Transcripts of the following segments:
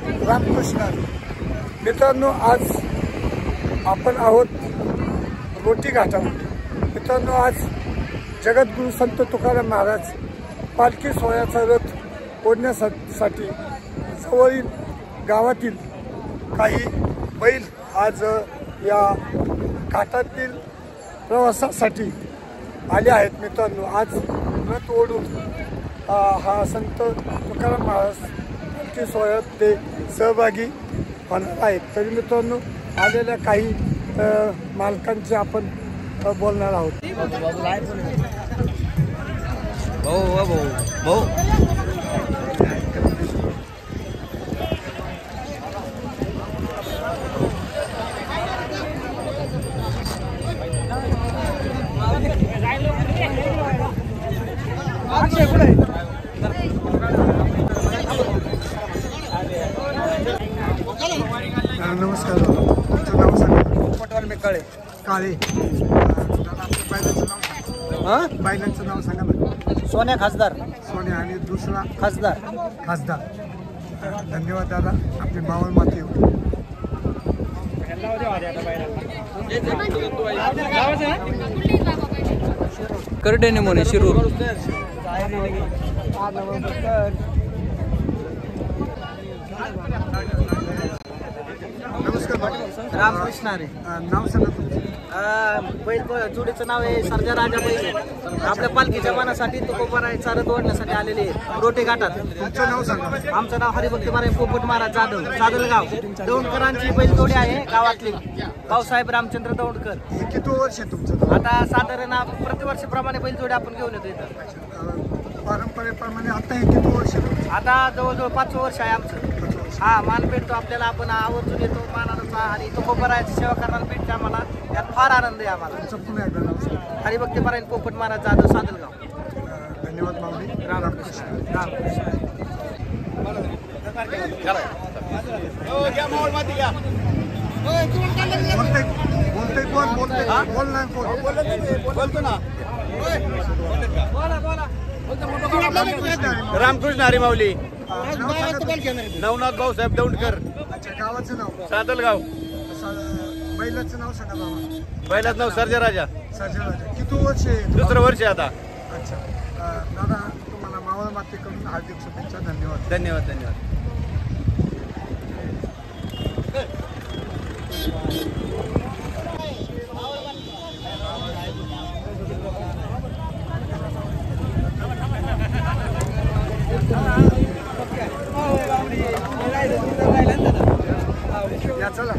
रामकृष्ण मित्रांनो, आज आपण आहोत रोटी घाटामध्ये। मित्रांनो, आज जगद्गुरु संत तुकाराम महाराज पालखी सोहळ्याचा रथ ओढण्यासाठी जवळील गावातील काही बैल आज या घाटातील प्रवासासाठी आले आहेत। मित्रांनो, आज रथ ओढून हा संत तुकाराम महाराज पालखी सोहळ्यात ते सहभागी होणार आहेत। तरी मित्रांनो, आलेल्या काही मालकांचे आपण बोलणार आहोत। नमस्कार, तुमचं नाव सांगा। पटवाल मी काळे दादा, आपल्या बैलाचं नाव सांगा। बैलांचं नाव सांगा ना। सोन्या खासदार, सोन्या आणि दुसरा खासदार। धन्यवाद दादा, आपली मावळ माती करडे नेमोने शिरूर। नमस्कार, रामकृष्ण हरी। नाव सांगा तुमचं। बैल जोडीचं नाव आहे सर्जा राजा बैल। आपल्या पालखीच्या मनासाठी तुकोबाराय चारत ओढण्यासाठी आलेले रोटी घाटात। तुमचं नाव सांगा। आमचं नाव हरिभक्ती महाराज पोपट महाराज जाधव, सादलगाव। दौंडकरांची बैल जोडी आहे गावातली, भाऊसाहेब रामचंद्र दौंडकर। हे किती वर्ष आहे तुमचं? आता साधारण प्रतिवर्षीप्रमाणे बैल जोडी आपण घेऊन येतो इथं। परंपरेप्रमाणे आता हे किती वर्ष आहे? आता जवळजवळ 5 वर्ष आहे आमचं। हा, मान भेटतो आपल्याला, आपण आवर्जून येतो मानाचा, आणि तुकोबारायची सेवा करण्याला भेटते आम्हाला, त्यात फार आनंद आहे आम्हाला। पुन्हा एकदा नाव सांगा। हरिभक्ती महाराज पोपट महाराज जाधव, सादलगाव। धन्यवाद माऊली, रामकृष्ण। रामकृष्ण हरी माऊली। नवनाथ भाऊसाहेब दौंडकर। गावाचं नाव? सादलगाव। बैलाचं नाव सांगा बाबा। बैलाचं नाव सर्जा राजा। किती वर्ष आहे? दुसरं वर्ष आता। अच्छा दादा, तुम्हाला मावळ मातेकडून हार्दिक शुभेच्छा। धन्यवाद। धन्यवाद धन्यवाद। चला,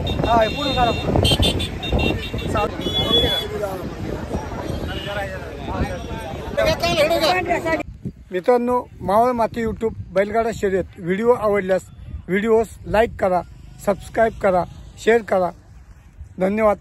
मित्रांनो, मावळ माती यूट्यूब बैलगाडा शर्यत व्हिडिओ आवडल्यास व्हिडिओस लाईक करा, सबस्क्राईब करा, शेअर करा। धन्यवाद।